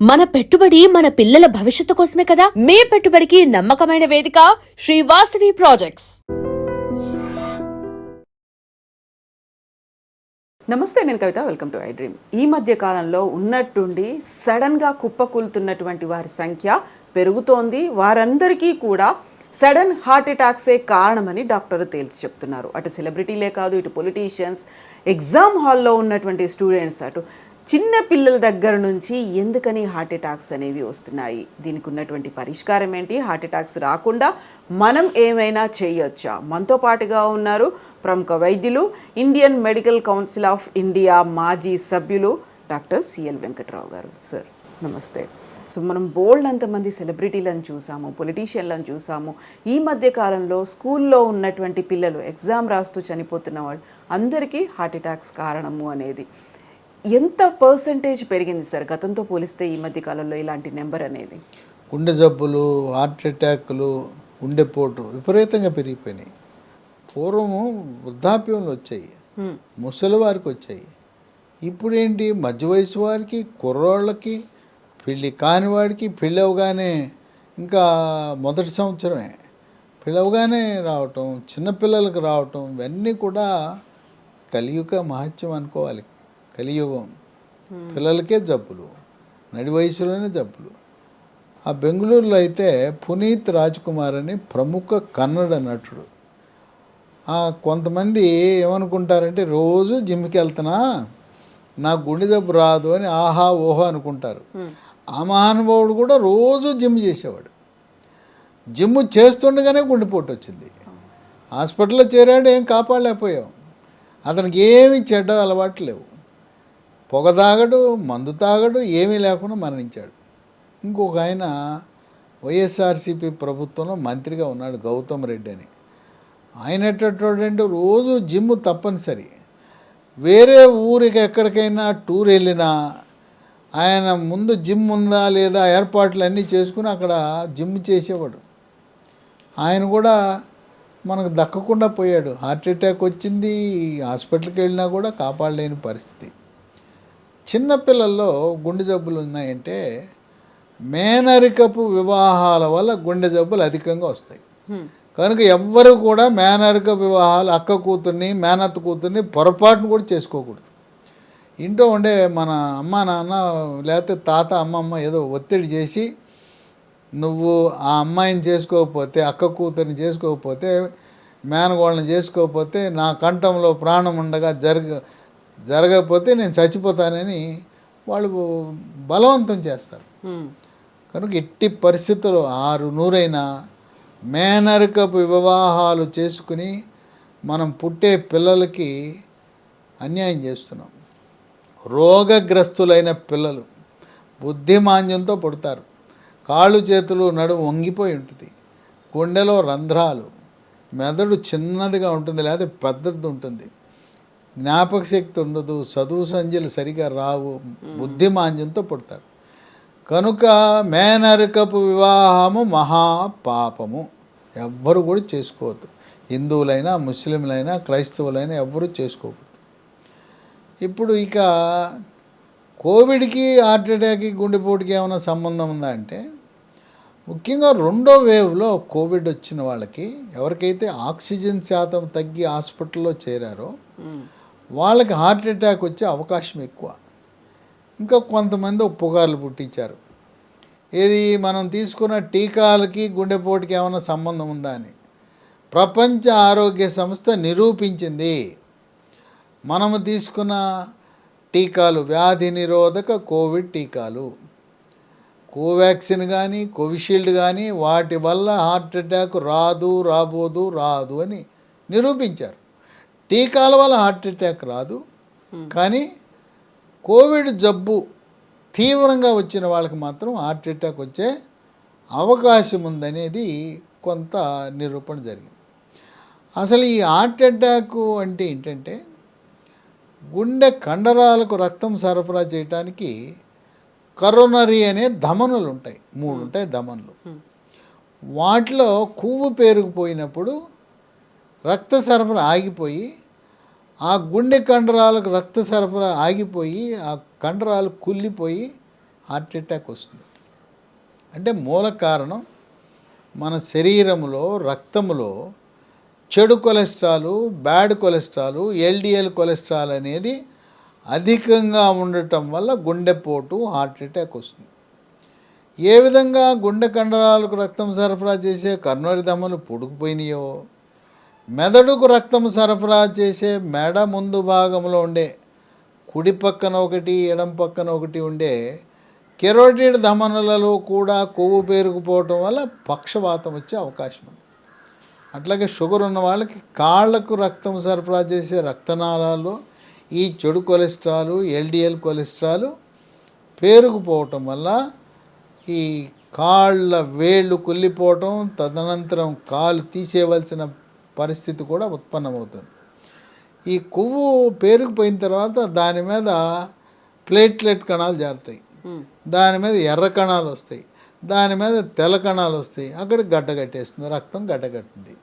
మన పెట్టుబడి మన పిల్లల భవిష్యత్తు కోసమే కదా. మీ పెట్టుబడికి నమ్మకమైన వేదిక శ్రీ వాసవి ప్రాజెక్ట్స్. నమస్తే, నేను Kavitha. Welcome to I dream. ఈ మధ్య కాలంలో ఉన్నట్టుండి సడన్గా కుప్పకూలుతున్నటువంటి వారి సంఖ్య పెరుగుతోంది. వారందరికీ కూడా సడన్ హార్ట్ అటాక్సే కారణమని డాక్టర్లు తేల్చి చెప్తున్నారు. అటు సెలబ్రిటీలే కాదు, ఇటు పొలిటీషియన్స్, ఎగ్జామ్ హాల్లో ఉన్నటువంటి స్టూడెంట్స్, అటు చిన్న పిల్లల దగ్గర నుంచి ఎందుకని హార్ట్ అటాక్స్ అనేవి వస్తున్నాయి, దీనికి ఉన్నటువంటి పరిష్కారం ఏంటి, హార్ట్ అటాక్స్ రాకుండా మనం ఏమైనా చేయొచ్చా? మనతో పాటుగా ఉన్నారు ప్రముఖ వైద్యులు, Indian medical council of India మాజీ సభ్యులు డాక్టర్ సిఎల్ వెంకట్రావు గారు. సార్ నమస్తే. సో మనం బోల్డ్ అంతమంది సెలబ్రిటీలను చూసాము, పొలిటీషియన్లను చూసాము. ఈ మధ్య కాలంలో స్కూల్లో ఉన్నటువంటి పిల్లలు ఎగ్జామ్ రాస్తూ చనిపోతున్న వాళ్ళు అందరికీ హార్ట్ అటాక్స్ కారణము అనేది ఎంత పర్సంటేజ్ పెరిగింది సార్ గతంతో పోలిస్తే ఈ మధ్య కాలంలో ఇలాంటి నెంబర్ అనేది? గుండె జబ్బులు, హార్ట్ అటాక్లు, గుండెపోటు విపరీతంగా పెరిగిపోయినాయి. పూర్వము వృద్ధాప్యంలో వచ్చాయి, ముసలి వారికి వచ్చాయి. ఇప్పుడేంటి మధ్య వయసు వారికి, కుర్రోళ్ళకి, పెళ్ళి కాని వాడికి పెళ్ళి అవగానే, ఇంకా మొదటి సంవత్సరమే పెళ్ళి అవగానే రావటం, చిన్నపిల్లలకు రావటం, ఇవన్నీ కూడా కలియుగ మహత్యం అనుకోవాలి. కలియుగం పిల్లలకే జబ్బులు, నడి వయసులోనే జబ్బులు. ఆ బెంగళూరులో అయితే పునీత్ రాజ్ కుమార్ అని ప్రముఖ కన్నడ నటుడు. కొంతమంది ఏమనుకుంటారంటే రోజు జిమ్కి వెళ్తున్నా నాకు గుండె జబ్బు రాదు అని ఆహా ఓహో అనుకుంటారు. ఆ మహానుభావుడు కూడా రోజు జిమ్ చేసేవాడు. జిమ్ చేస్తుండగానే గుండెపోటు వచ్చింది. హాస్పిటల్లో చేరాడు, ఏం కాపాడలేకపోయాం. అతనికి ఏమి చెడ్డ అలవాట్లు లేవు. పొగ తాగడు, మందు తాగడు, ఏమీ లేకుండా మరణించాడు. ఇంకొక ఆయన వైఎస్ఆర్సీపీ ప్రభుత్వంలో మంత్రిగా ఉన్నాడు, గౌతమ్ రెడ్డి అని. ఆయన ఎట్టంటే రోజు జిమ్ తప్పనిసరి. వేరే ఊరికి ఎక్కడికైనా టూర్ వెళ్ళినా ఆయన ముందు జిమ్ ఉందా లేదా ఏర్పాట్లు అన్నీ చేసుకుని అక్కడ జిమ్ చేసేవాడు. ఆయన కూడా మనకు దక్కకుండా పోయాడు. హార్ట్ అటాక్ వచ్చింది, హాస్పిటల్కి వెళ్ళినా కూడా కాపాడలేని పరిస్థితి. చిన్నపిల్లల్లో గుండె జబ్బులు ఉన్నాయంటే మేనరికపు వివాహాల వల్ల గుండె జబ్బులు అధికంగా వస్తాయి. కనుక ఎవ్వరు కూడా మేనరిక వివాహాలు, అక్క కూతుర్ని, మేనత్త కూతుర్ని పొరపాటును కూడా చేసుకోకూడదు. ఇంట్లో ఉండే మన అమ్మ నాన్న లేకపోతే తాత అమ్మమ్మ ఏదో ఒత్తిడి చేసి నువ్వు ఆ అమ్మాయిని చేసుకోకపోతే, అక్క కూతుర్ని చేసుకోకపోతే, మేనగోళ్ళని చేసుకోకపోతే, నా కంఠంలో ప్రాణం ఉండగా జరగకపోతే నేను చచ్చిపోతానని వాళ్ళు బలవంతం చేస్తారు. కనుక ఎట్టి పరిస్థితుల్లో 600 మేనరికపు వివాహాలు చేసుకుని మనం పుట్టే పిల్లలకి అన్యాయం చేస్తున్నాం. రోగగ్రస్తులైన పిల్లలు బుద్ధిమాంద్యంతో పుడతారు. కాళ్ళు చేతులు నడుము వంగిపోయి ఉంటుంది, గుండెలో రంధ్రాలు, మెదడు చిన్నదిగా ఉంటుంది లేదా పెద్దది ఉంటుంది, జ్ఞాపక శక్తి ఉండదు, చదువు సంధ్యలు సరిగా రావు, బుద్ధిమాంద్యంతో పుడతారు. కనుక మేనరికపు వివాహము మహాపాపము, ఎవ్వరు కూడా చేసుకోవద్దు. హిందువులైనా, ముస్లింలైనా, క్రైస్తవులైనా ఎవ్వరూ చేసుకోకూడదు. ఇప్పుడు ఇక కోవిడ్కి, హార్ట్ అటాక్కి, గుండెపోటుకి ఏమైనా సంబంధం ఉందా అంటే, ముఖ్యంగా 2వ వేవ్లో కోవిడ్ వచ్చిన వాళ్ళకి, ఎవరికైతే ఆక్సిజన్ శాతం తగ్గి హాస్పిటల్లో చేరారో వాళ్ళకి హార్ట్ అటాక్ వచ్చే అవకాశం ఎక్కువ. ఇంకా కొంతమంది పుకార్లు పుట్టించారు, ఏది మనం తీసుకున్న టీకాలకి గుండెపోటుకి ఏమైనా సంబంధం ఉందా అని. ప్రపంచ ఆరోగ్య సంస్థ నిరూపించింది. మనము తీసుకున్న టీకాలు, వ్యాధి నిరోధక కోవిడ్ టీకాలు, కోవాక్సిన్ కానీ కోవిషీల్డ్ కానీ, వాటి వల్ల హార్ట్ అటాక్ రాబోదు అని నిరూపించారు. టీకాల వల్ల హార్ట్ అటాక్ రాదు, కానీ కోవిడ్ జబ్బు తీవ్రంగా వచ్చిన వాళ్ళకి మాత్రం హార్ట్ అటాక్ వచ్చే అవకాశం ఉందనేది కొంత నిరూపణ జరిగింది. అసలు ఈ హార్ట్ అటాక్ అంటే ఏంటంటే, గుండె కండరాలకు రక్తం సరఫరా చేయడానికి కరోనరీ అనే ధమనులు ఉంటాయి, 3 ఉంటాయి ధమనులు. వాటిలో కొవ్వు పేరుకుపోయినప్పుడు రక్త సరఫరా ఆగిపోయి, ఆ గుండె కండరాలకు రక్త సరఫరా ఆగిపోయి, ఆ కండరాలు కుళ్ళిపోయి హార్ట్ అటాక్ వస్తుంది. అంటే మూల కారణం మన శరీరంలో రక్తంలో చెడు cholesterol, bad cholesterol, LDL cholesterol అనేది అధికంగా ఉండటం వల్ల గుండెపోటు, హార్ట్ అటాక్ వస్తుంది. ఏ విధంగా గుండె కండరాలకు రక్తం సరఫరా చేసే కర్నూలు దమ్మలు పొడుకుపోయినాయో, మెదడుకు రక్తం సరఫరా చేసే మెడ ముందు భాగంలో ఉండే కుడి పక్కన ఒకటి, ఎడం పక్కన ఒకటి ఉండే కెరోటిడ్ ధమనులలో కూడా కొవ్వు పేరుకుపోవటం వల్ల పక్షవాతం వచ్చే అవకాశం ఉంది. అట్లాగే షుగర్ ఉన్న వాళ్ళకి కాళ్లకు రక్తం సరఫరా చేసే రక్తనాళాల్లో ఈ చెడు కొలెస్ట్రాల్, ఎల్డిఎల్ కొలెస్ట్రాల్ పేరుకుపోవటం వల్ల ఈ కాళ్ళ వేళ్ళు కుళ్ళిపోవటం, తదనంతరం కాలు తీసేయవలసిన పరిస్థితి కూడా ఉత్పన్నమవుతుంది. ఈ కొవ్వు పేరుకుపోయిన తర్వాత దాని మీద ప్లేట్లెట్ కణాలు జారుతాయి, దాని మీద ఎర్ర కణాలు వస్తాయి, దాని మీద తెల్ల కణాలు వస్తాయి, అక్కడ గడ్డ కట్టేస్తుంది, రక్తం గడ్డ కట్టింది.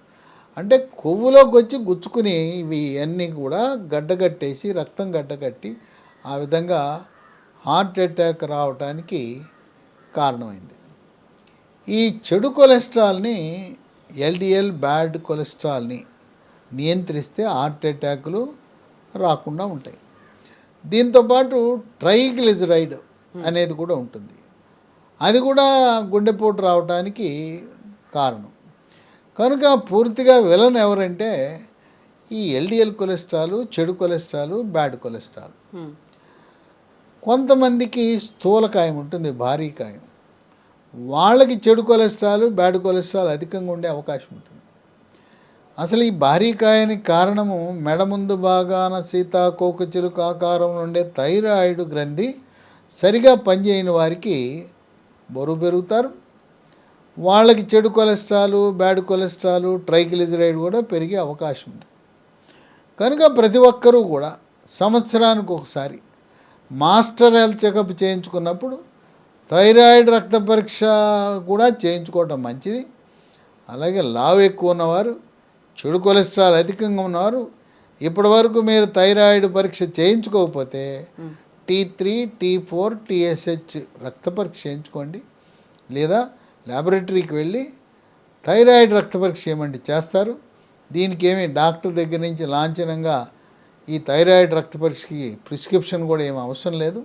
అంటే కొవ్వులోకి వచ్చి గుచ్చుకుని ఇవి అన్నీ కూడా గడ్డ కట్టేసి రక్తం గడ్డ కట్టి ఆ విధంగా హార్ట్ అటాక్ రావటానికి కారణమైంది. ఈ చెడు కొలెస్ట్రాల్ని, ఎల్డిఎల్ బ్యాడ్ కొలెస్ట్రాల్ని నియంత్రిస్తే హార్ట్ అటాకులు రాకుండా ఉంటాయి. దీంతోపాటు ట్రైగ్లిజరైడ్ అనేది కూడా ఉంటుంది. అది కూడా గుండెపోటు రావడానికి కారణం. కనుక పూర్తిగా విలన్ ఎవరంటే ఈ ఎల్డిఎల్ కొలెస్ట్రాల్, చెడు కొలెస్ట్రాల్, బ్యాడ్ కొలెస్ట్రాల్. కొంతమందికి స్థూలకాయం ఉంటుంది, భారీ కాయం. వాళ్ళకి చెడు కొలెస్ట్రాల్, బ్యాడ్ కొలెస్ట్రాల్ అధికంగా ఉండే అవకాశం ఉంటుంది. అసలు ఈ భారీ కాయానికి కారణము మెడ ముందు భాగాన సీతాకోకచిలుక ఆకారంలో ఉండే థైరాయిడ్ గ్రంథి సరిగా పనిచేయని వారికి బరువు పెరుగుతారు. వాళ్ళకి చెడు కొలెస్ట్రాల్, బ్యాడ్ కొలెస్ట్రాల్, ట్రైగ్లిజరైడ్ కూడా పెరిగే అవకాశం ఉంది. కనుక ప్రతి ఒక్కరూ కూడా సంవత్సరానికి ఒకసారి మాస్టర్ హెల్త్ చెకప్ చేయించుకున్నప్పుడు థైరాయిడ్ రక్త పరీక్ష కూడా చేయించుకోవటం మంచిది. అలాగే లావు ఎక్కువ ఉన్నవారు, చెడు కొలెస్ట్రాల్ అధికంగా ఉన్నవారు, ఇప్పటి వరకు మీరు థైరాయిడ్ పరీక్ష చేయించుకోకపోతే T3, T4, TSH రక్త పరీక్ష చేయించుకోండి. లేదా ల్యాబొరేటరీకి వెళ్ళి థైరాయిడ్ రక్త పరీక్ష చేయమండి, చేస్తారు. దీనికి ఏమి డాక్టర్ దగ్గర నుంచి లాంఛనంగా ఈ థైరాయిడ్ రక్త పరీక్షకి ప్రిస్క్రిప్షన్ కూడా ఏమి అవసరం లేదు.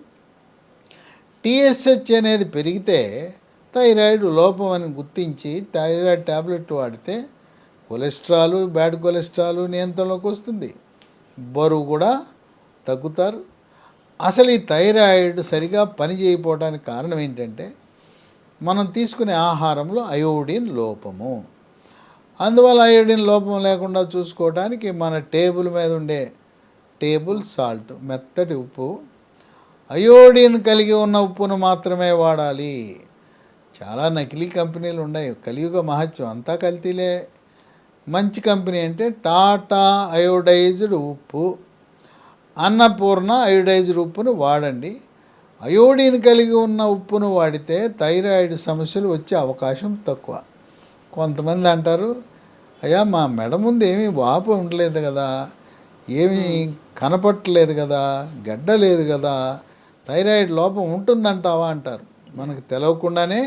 TSH అనేది పెరిగితే థైరాయిడ్ లోపం అని గుర్తించి థైరాయిడ్ ట్యాబ్లెట్ వాడితే కొలెస్ట్రాల్, బ్యాడ్ కొలెస్ట్రాల్ నియంత్రణలోకి వస్తుంది, బరువు కూడా తగ్గుతారు. అసలు ఈ థైరాయిడ్ సరిగా పని చేయకపోవడానికి కారణం ఏంటంటే మనం తీసుకునే ఆహారంలో అయోడిన్ లోపము. అందువల్ల అయోడిన్ లోపం లేకుండా చూసుకోవడానికి మన టేబుల్ మీద ఉండే టేబుల్ సాల్ట్, మెత్తటి ఉప్పు, అయోడిన్ కలిగి ఉన్న ఉప్పును మాత్రమే వాడాలి. చాలా నకిలీ కంపెనీలు ఉన్నాయి, కలియుగ మహత్యం, అంతా కల్తీలే. మంచి కంపెనీ అంటే టాటా అయోడైజ్డ్ ఉప్పు, అన్నపూర్ణ అయోడైజ్డ్ ఉప్పును వాడండి. అయోడిన్ కలిగి ఉన్న ఉప్పును వాడితే థైరాయిడ్ సమస్యలు వచ్చే అవకాశం తక్కువ. కొంతమంది అంటారు, అయ్యా మా మెడ ముందు ఏమీ వాపు ఉండలేదు కదా, ఏమీ కనపట్టలేదు కదా, గడ్డ లేదు కదా, థైరాయిడ్ లోపం ఉంటుందంటావా అంటారు. మనకు తెలవకుండానే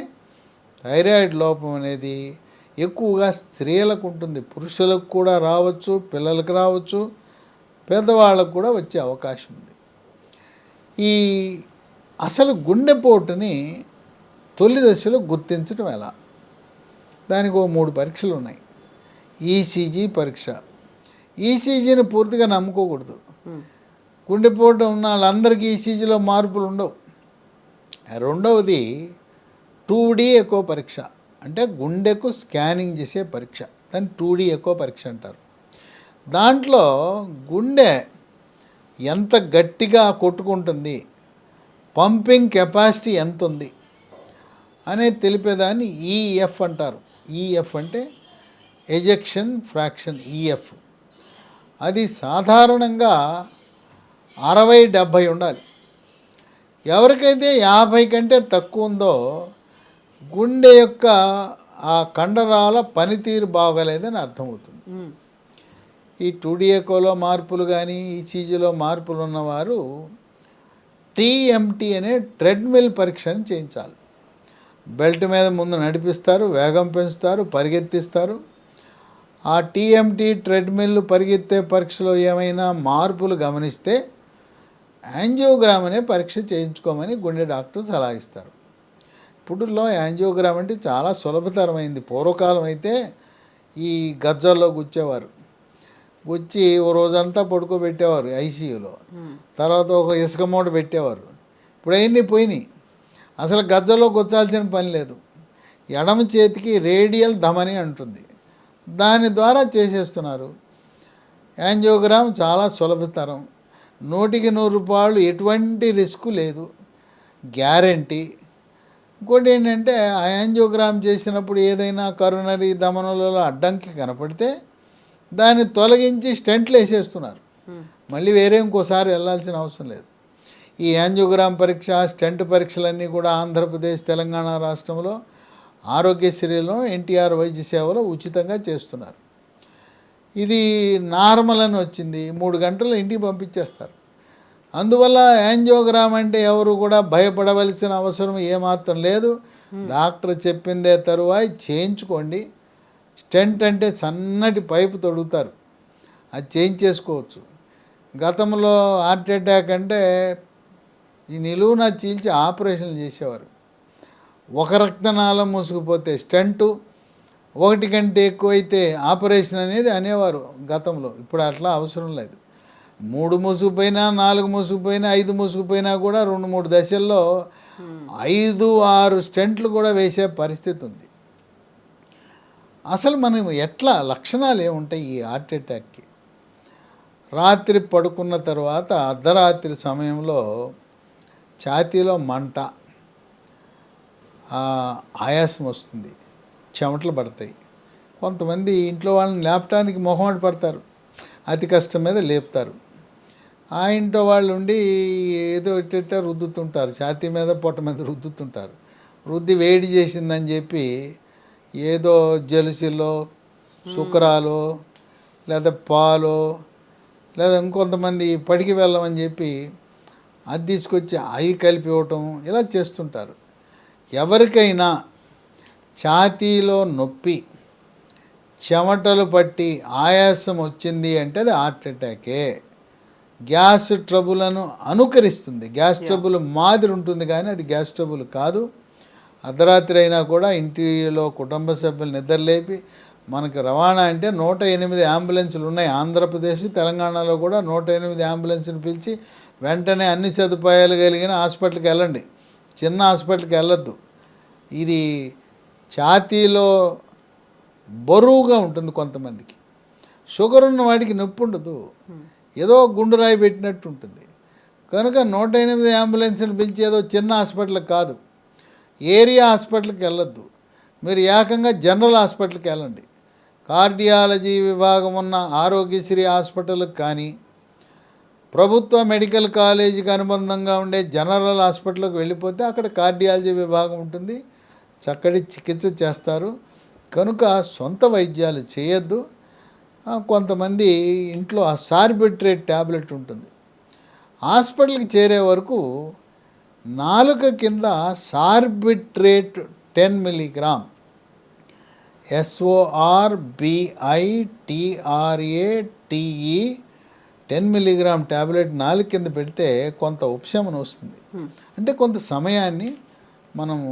థైరాయిడ్ లోపం అనేది ఎక్కువగా స్త్రీలకు ఉంటుంది, పురుషులకు కూడా రావచ్చు, పిల్లలకు రావచ్చు, పెద్దవాళ్ళకు కూడా వచ్చే అవకాశం ఉంది. ఈ అసలు గుండెపోటుని తొలి దశలో గుర్తించడం ఎలా? దానికి 3 పరీక్షలు ఉన్నాయి. ఈసీజీ పరీక్ష. ఈసీజీని పూర్తిగా నమ్ముకోకూడదు. గుండెపోటు ఉన్న వాళ్ళందరికీ ఈసీజీలో మార్పులు ఉండవు. రెండవది 2D ఎకో పరీక్ష, అంటే గుండెకు స్కానింగ్ చేసే పరీక్ష, దాన్ని 2D ఎకో పరీక్ష అంటారు. దాంట్లో గుండె ఎంత గట్టిగా కొట్టుకుంటుంది, పంపింగ్ కెపాసిటీ ఎంత ఉంది అనేది తెలిపేదాన్ని ఈఎఫ్ అంటారు. ఈఎఫ్ అంటే ఎజెక్షన్ ఫ్రాక్షన్, ఈఎఫ్. అది సాధారణంగా 60-70 ఉండాలి. ఎవరికైతే 50 కంటే తక్కువ ఉందో గుండె యొక్క ఆ కండరాల పనితీరు బాగలేదని అర్థమవుతుంది. ఈ 2D ఎకోలో మార్పులు కానీ ఈసీజీలో మార్పులు ఉన్నవారు టీఎంటీ అనే ట్రెడ్మిల్ పరీక్షను చేయించాలి. బెల్ట్ మీద ముందు నడిపిస్తారు, వేగం పెంచుతారు, పరిగెత్తిస్తారు. ఆ టీఎంటీ ట్రెడ్మిల్ పరిగెత్తే పరీక్షలో ఏమైనా మార్పులు గమనిస్తే యాంజియోగ్రామ్ అనే పరీక్ష చేయించుకోమని గుండె డాక్టర్ సలహా ఇస్తారు. ఇప్పుడులో యాంజియోగ్రామ్ అంటే చాలా సులభతరమైంది. పూర్వకాలం అయితే ఈ గజ్జల్లో గుచ్చేవారు, గుచ్చి ఓ రోజంతా పడుకోబెట్టేవారు ఐసీయూలో, తర్వాత ఒక ఇసుక మూట పెట్టేవారు. ఇప్పుడు అవన్నీ పోయినాయి. అసలు గజ్జల్లో గుచ్చాల్సిన పని లేదు. ఎడమ చేతికి రేడియల్ ధమని అంటుంది, దాని ద్వారా చేసేస్తున్నారు. యాంజియోగ్రామ్ చాలా సులభతరం, 100కి 100 రూపాయలు, ఎటువంటి రిస్క్ లేదు, గ్యారంటీ. ఇంకోటి ఏంటంటే ఆ యాంజియోగ్రామ్ చేసినప్పుడు ఏదైనా కరోనరీ ధమనులలో అడ్డంకి కనపడితే దాన్ని తొలగించి స్టెంట్లు వేసేస్తున్నారు. మళ్ళీ వేరే ఇంకోసారి వెళ్ళాల్సిన అవసరం లేదు. ఈ యాంజియోగ్రామ్ పరీక్ష, స్టెంట్ పరీక్షలన్నీ కూడా ఆంధ్రప్రదేశ్, తెలంగాణ రాష్ట్రంలో ఆరోగ్యశ్రీలో ఎన్టీఆర్ వైద్య సేవలో ఉచితంగా చేస్తున్నారు. ఇది నార్మల్ అని వచ్చింది, 3 గంటల్లో ఇంటికి పంపించేస్తారు. అందువల్ల యాంజియోగ్రామ్ అంటే ఎవరు కూడా భయపడవలసిన అవసరం ఏమాత్రం లేదు. డాక్టర్ చెప్పిందే తరువాయి చేయించుకోండి. స్టెంట్ అంటే సన్నటి పైపు తొడుగుతారు, అది చేయించేసుకోవచ్చు. గతంలో హార్ట్ అటాక్ అంటే ఈ నిలువున చీల్చి ఆపరేషన్లు చేసేవారు. ఒక రక్తనాళం మూసుకుపోతే స్టెంటు, 1 కంటే ఎక్కువైతే ఆపరేషన్ అనేది అనేవారు గతంలో. ఇప్పుడు అట్లా అవసరం లేదు. 3 మూసుకుపోయినా, 4 మూసుకుపోయినా, 5 మూసుకుపోయినా కూడా 2-3 దశల్లో 5-6 స్టెంట్లు కూడా వేసే పరిస్థితి ఉంది. అసలు మనం ఎట్లా లక్షణాలు ఏముంటాయి ఈ హార్ట్ అటాక్కి? రాత్రి పడుకున్న తర్వాత అర్ధరాత్రి సమయంలో ఛాతీలో మంట, ఆయాసం వస్తుంది, చెమటలు పడతాయి. కొంతమంది ఇంట్లో వాళ్ళని లేపటానికి మొహమాట పడతారు, అతి కష్టం మీద లేపుతారు. ఆ ఇంట్లో వాళ్ళు ఉండి ఏదో ఇట్ట రుద్దుతుంటారు, ఛాతీ మీద పొట్ట మీద రుద్దుతుంటారు. రుద్ది వేడి చేసిందని చెప్పి ఏదో జలుసిలో, శుక్రాలో, లేదా పాలో, లేదా ఇంకొంతమంది పడికి వెళ్ళమని చెప్పి అది తీసుకొచ్చి అవి కలిపి ఇవ్వటం, ఇలా చేస్తుంటారు. ఎవరికైనా ఛాతీలో నొప్పి, చెమటలు పట్టి ఆయాసం వచ్చింది అంటే అది హార్ట్ అటాకే. గ్యాస్ ట్రబులను అనుకరిస్తుంది. గ్యాస్ ట్రబుల్ మాదిరి ఉంటుంది కానీ అది గ్యాస్ ట్రబుల్ కాదు. అర్ధరాత్రి అయినా కూడా ఇంటిలో కుటుంబ సభ్యులు నిద్రలేపి, మనకు రవాణా అంటే 108 అంబులెన్సులు ఉన్నాయి. ఆంధ్రప్రదేశ్, తెలంగాణలో కూడా 108 అంబులెన్సులు పిలిచి వెంటనే అన్ని సదుపాయాలు కలిగిన హాస్పిటల్కి వెళ్ళండి, చిన్న హాస్పిటల్కి వెళ్ళొద్దు. ఇది ఛాతీలో బరువుగా ఉంటుంది. కొంతమందికి షుగర్ ఉన్న వాడికి నొప్పి ఉండదు, ఏదో గుండు రాయి పెట్టినట్టు ఉంటుంది. కనుక 108 అంబులెన్స్ని పిలిచి ఏదో చిన్న హాస్పిటల్కి కాదు, ఏరియా హాస్పిటల్కి వెళ్ళొద్దు. మీరు ఏకంగా జనరల్ హాస్పిటల్కి వెళ్ళండి. కార్డియాలజీ విభాగం ఉన్న ఆరోగ్యశ్రీ హాస్పిటల్కి కానీ, ప్రభుత్వ మెడికల్ కాలేజీకి అనుబంధంగా ఉండే జనరల్ హాస్పిటల్కి వెళ్ళిపోతే అక్కడ కార్డియాలజీ విభాగం ఉంటుంది, చక్కటి చికిత్స చేస్తారు. కనుక సొంత వైద్యాలు చేయొద్దు. కొంతమంది ఇంట్లో ఆ సార్బిట్రేట్ ట్యాబ్లెట్ ఉంటుంది, హాస్పిటల్కి చేరే వరకు నాలుక కింద Sorbitrate 10 milligram, SORBITRATE 10 milligram tablet నాలుగు కింద పెడితే కొంత ఉపశమనం వస్తుంది. అంటే కొంత సమయాన్ని మనము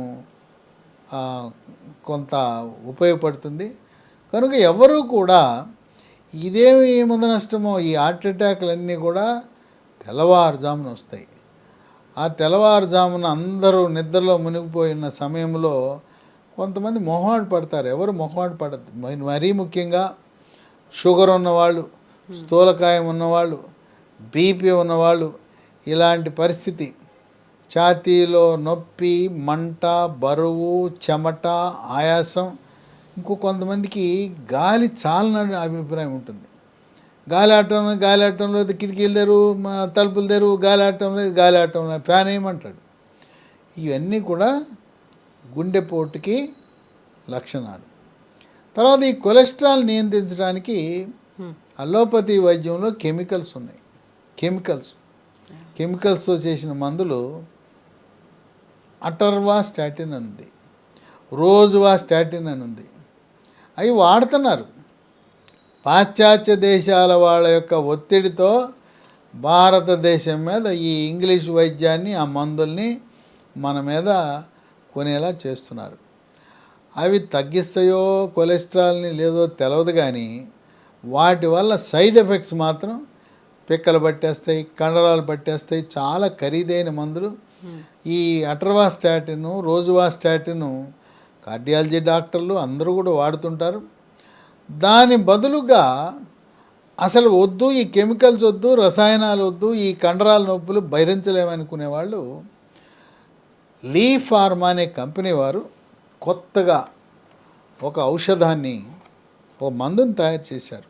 కొంత ఉపయోగపడుతుంది. కనుక ఎవరు కూడా ఇదేమి ముందు నష్టమో, ఈ హార్ట్ అటాక్లన్నీ కూడా తెల్లవారుజామున వస్తాయి. ఆ తెల్లవారుజామున అందరూ నిద్రలో మునిగిపోయిన సమయంలో కొంతమంది మొహమాట పడతారు. ఎవరు మొహమాట పడద్దు. మరీ ముఖ్యంగా షుగర్ ఉన్నవాళ్ళు, స్థూలకాయం ఉన్నవాళ్ళు, బీపీ ఉన్నవాళ్ళు, ఇలాంటి పరిస్థితి, ఛాతీలో నొప్పి, మంట, బరువు, చెమట, ఆయాసం. ఇంకో కొంతమందికి గాలి చాలని అభిప్రాయం ఉంటుంది. గాలి ఆటంలో కిటికీలు తెరువు, తలుపులు తెరువు, గాలి ఆటంలో ఫ్యాన్ వేయమంటాడు. ఇవన్నీ కూడా గుండెపోటుకి లక్షణాలు. తర్వాత ఈ కొలెస్ట్రాల్ నియంత్రించడానికి అలోపతి వైద్యంలో కెమికల్స్ ఉన్నాయి. కెమికల్స్ కెమికల్స్తో చేసిన మందులు అటర్వా స్టాటిన్ అని ఉంది, రోజువా స్టాటిన్ అని ఉంది. అవి వాడుతున్నారు. పాశ్చాత్య దేశాల వాళ్ళ యొక్క ఒత్తిడితో భారతదేశం మీద ఈ ఇంగ్లీష్ వైద్యాన్ని, ఆ మందుల్ని మన మీద కొనేలా చేస్తున్నారు. అవి తగ్గిస్తాయో కొలెస్ట్రాల్ని లేదో తెలియదు, కానీ వాటి వల్ల సైడ్ ఎఫెక్ట్స్ మాత్రం పిక్కలు పట్టేస్తాయి, కండరాలు పట్టేస్తాయి. చాలా ఖరీదైన మందులు. ఈ అటర్వా స్టాటిన్, రోజువా స్టాటిన్ కార్డియాలజీ డాక్టర్లు అందరూ కూడా వాడుతుంటారు. దాని బదులుగా అసలు వద్దు, ఈ కెమికల్స్ వద్దు, రసాయనాలు వద్దు, ఈ కండరాల నొప్పులు భరించలేమనుకునే వాళ్ళు లీ ఫార్మా అనే కంపెనీ వారు కొత్తగా ఒక ఔషధాన్ని, ఒక మందుని తయారు చేశారు.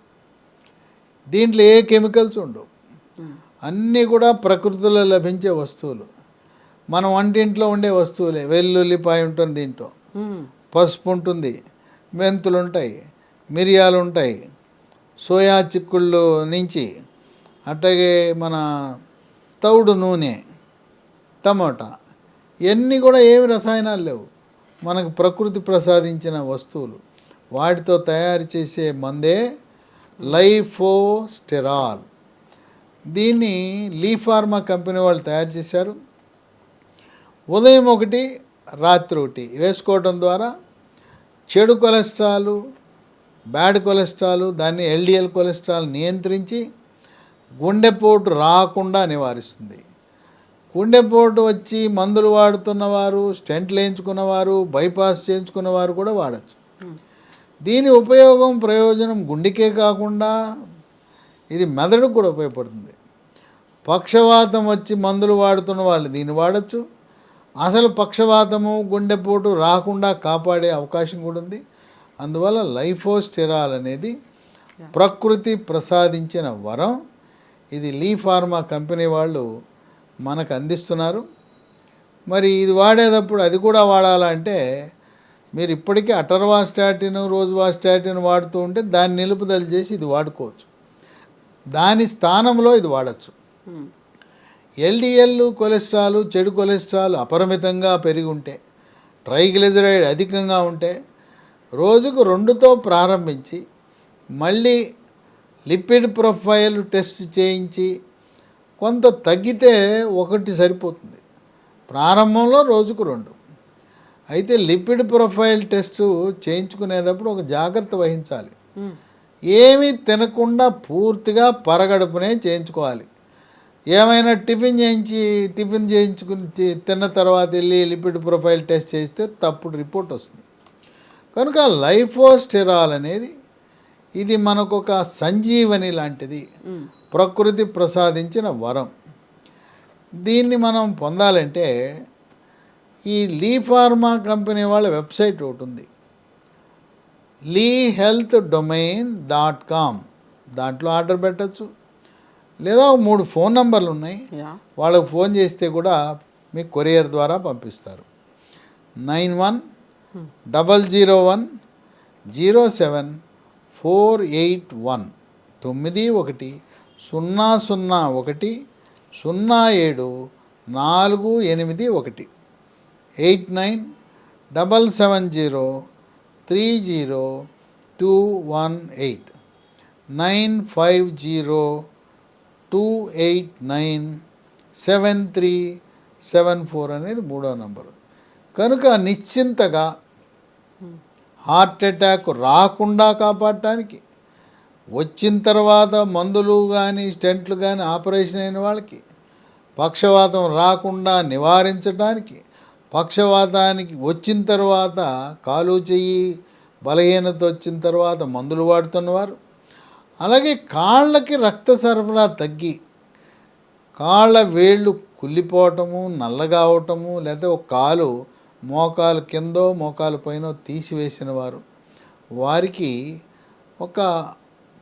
దీంట్లో ఏ కెమికల్స్ ఉండవు, అన్నీ కూడా ప్రకృతిలో లభించే వస్తువులు, మన వంటింట్లో ఉండే వస్తువులే. వెల్లుల్లిపాయ ఉంటుంది, దీంట్లో పసుపు ఉంటుంది, మెంతులు ఉంటాయి, మిరియాలు ఉంటాయి, సోయా చిక్కుళ్ళు నుంచి అట్లాగే మన తౌడు నూనె, టమోటా, ఇవన్నీ కూడా ఏమి రసాయనాలు లేవు, మనకు ప్రకృతి ప్రసాదించిన వస్తువులు. వాటితో తయారు చేసే మందే లైఫోస్టెరాల్. దీన్ని లీ ఫార్మా కంపెనీ వాళ్ళు తయారు చేశారు. ఉదయం ఒకటి, రాత్రి ఒకటి వేసుకోవడం ద్వారా చెడు కొలెస్ట్రాల్, బ్యాడ్ కొలెస్ట్రాల్, దాన్ని ఎల్డిఎల్ కొలెస్ట్రాల్ నియంత్రించి గుండెపోటు రాకుండా నివారిస్తుంది. గుండెపోటు వచ్చి మందులు వాడుతున్నవారు, స్టెంట్లు వేయించుకున్నవారు, బైపాస్ చేయించుకున్నవారు కూడా వాడచ్చు. దీని ఉపయోగం, ప్రయోజనం గుండెకే కాకుండా ఇది మెదడుకు కూడా ఉపయోగపడుతుంది. పక్షవాతం వచ్చి మందులు వాడుతున్న వాళ్ళు దీన్ని వాడచ్చు. అసలు పక్షవాతము, గుండెపోటు రాకుండా కాపాడే అవకాశం కూడా ఉంది. అందువల్ల లైఫోస్టెరాల్ అనేది ప్రకృతి ప్రసాదించిన వరం. ఇది లీ ఫార్మా కంపెనీ వాళ్ళు మనకు అందిస్తున్నారు. మరి ఇది వాడేటప్పుడు అది కూడా వాడాలంటే మీరు ఇప్పటికీ అటర్వా స్టాటిన్, రోజువా స్టాటిన్ వాడుతూ ఉంటే దాన్ని నిలుపుదల చేసి ఇది వాడుకోవచ్చు. దాని స్థానంలో ఇది వాడచ్చు. ఎల్డిఎల్ కొలెస్ట్రాల్, చెడు కొలెస్ట్రాల్ అపరిమితంగా పెరిగి ఉంటే, ట్రైగ్లిజరైడ్ అధికంగా ఉంటే రోజుకు 2తో ప్రారంభించి మళ్ళీ లిపిడ్ ప్రొఫైల్ టెస్ట్ చేయించి కొంత తగ్గితే 1 సరిపోతుంది. ప్రారంభంలో రోజుకు 2. అయితే లిపిడ్ ప్రొఫైల్ టెస్ట్ చేయించుకునేటప్పుడు ఒక జాగ్రత్త వహించాలి. ఏమీ తినకుండా పూర్తిగా పరగడుపునే చేయించుకోవాలి. ఏమైనా టిఫిన్ చేయించుకుని తిన్న తర్వాత వెళ్ళి లిపిడ్ ప్రొఫైల్ టెస్ట్ చేస్తే తప్పుడు రిపోర్ట్ వస్తుంది. కనుక లైఫోస్టెరాల్ అనేది ఇది మనకు ఒక సంజీవని లాంటిది, ప్రకృతి ప్రసాదించిన వరం. దీన్ని మనం పొందాలంటే ఈ లీ ఫార్మా కంపెనీ వాళ్ళ వెబ్సైట్ ఒకటి ఉంది, leehealthdomain.com. దాంట్లో ఆర్డర్ పెట్టచ్చు. లేదా 3 ఫోన్ నంబర్లు ఉన్నాయి, వాళ్ళకు ఫోన్ చేస్తే కూడా మీకు కొరియర్ ద్వారా పంపిస్తారు. 9100107481 9100100748 8977030218 950289737 అనేది 3వ నంబరు. కనుక నిశ్చింతగా హార్ట్ అటాక్ రాకుండా కాపాడటానికి, వచ్చిన తర్వాత మందులు కానీ స్టెంట్లు కానీ ఆపరేషన్ అయిన వాళ్ళకి పక్షవాతం రాకుండా నివారించడానికి, పక్షవాతానికి వచ్చిన తర్వాత కాలు చెయ్యి బలహీనత వచ్చిన తర్వాత మందులు వాడుతున్నవారు, అలాగే కాళ్ళకి రక్త సరఫరా తగ్గి కాళ్ళ వేళ్ళు కుళ్ళిపోవటము, నల్లగా అవటము, లేదా ఒక కాలు మోకాలు కిందో మోకాలు పైన తీసివేసిన వారు, వారికి ఒక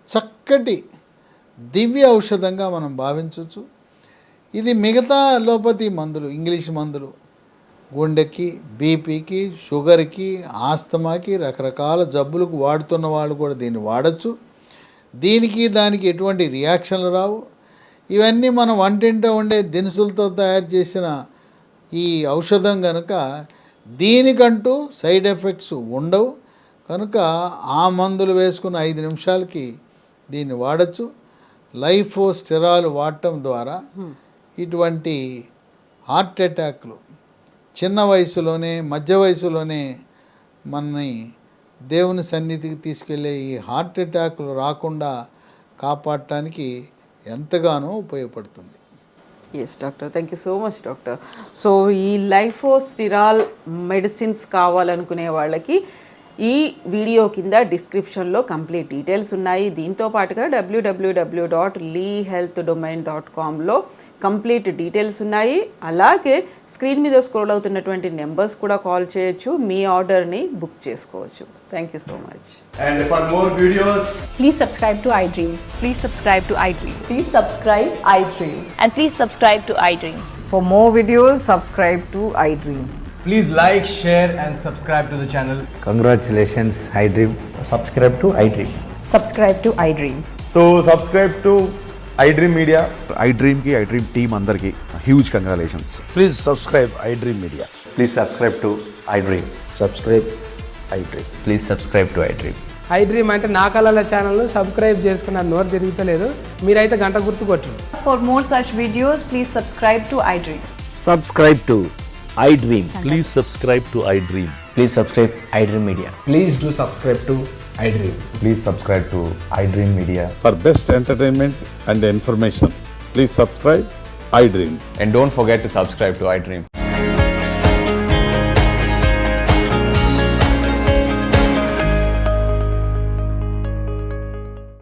చక్కటి దివ్య ఔషధంగా మనం భావించవచ్చు. ఇది మిగతా అలోపతి మందులు, ఇంగ్లీష్ మందులు, గుండెకి, బీపీకి, షుగర్కి, ఆస్తమాకి, రకరకాల జబ్బులకు వాడుతున్న వాళ్ళు కూడా దీన్ని వాడచ్చు. దీనికి దానికి ఎటువంటి రియాక్షన్లు రావు. ఇవన్నీ మనం వంటింట్లో ఉండే దినుసులతో తయారు చేసిన ఈ ఔషధం కనుక దీనికంటూ సైడ్ ఎఫెక్ట్స్ ఉండవు కనుక ఆ మందులు వేసుకున్న 5 నిమిషాలకి దీన్ని వాడచ్చు. లైఫో స్టెరాల్ వాడటం ద్వారా ఇటువంటి హార్ట్ అటాక్లు చిన్న వయసులోనే మధ్య వయసులోనే మనని దేవుని సన్నిధికి తీసుకెళ్ళే ఈ హార్ట్ అటాక్లు రాకుండా కాపాడటానికి ఎంతగానో ఉపయోగపడుతుంది. Yes doctor, thank you so much doctor. So ఈ లైఫోస్టిరాల్ మెడిసిన్స్ కావాలనుకునే వాళ్ళకి ఈ వీడియో కింద డిస్క్రిప్షన్లో కంప్లీట్ డీటెయిల్స్ ఉన్నాయి. దీంతో పాటుగా www.leehealthdomain.comలో కంప్లీట్ డీటెయిల్స్ ఉన్నాయి. అలాగే స్క్రీన్ మీద స్క్రోల్ అవుతున్నటువంటి నెంబర్స్ కూడా కాల్ చేయొచ్చు, మీ ఆర్డర్ని బుక్ చేసుకోవచ్చు. Thank you so much. And for more videos, Please subscribe to iDream. Please subscribe to iDream. Please subscribe iDream. And please subscribe to iDream. For more videos, subscribe to iDream. please like, share and subscribe to the channel. Congratulations, iDream. subscribe to iDream. Subscribe to iDream. So subscribe to iDream Media. iDream team అందరికి huge congratulations. Please subscribe iDream Media. Please subscribe to iDream. Subscribe iDream. Please subscribe to iDream. iDream అంటే నా కళల ఛానల్ను subscribe చేసుకున్న నోరు తిరుగుతలేదు, మీరైతే గంట గుర్తు కొట్టండి. For more such videos, please subscribe to iDream. Subscribe to iDream. Please subscribe to iDream. Please subscribe iDream Media. Please do subscribe to iDream. Please subscribe to iDream Media. For best entertainment and information, please subscribe iDream. And don't forget to subscribe to iDream.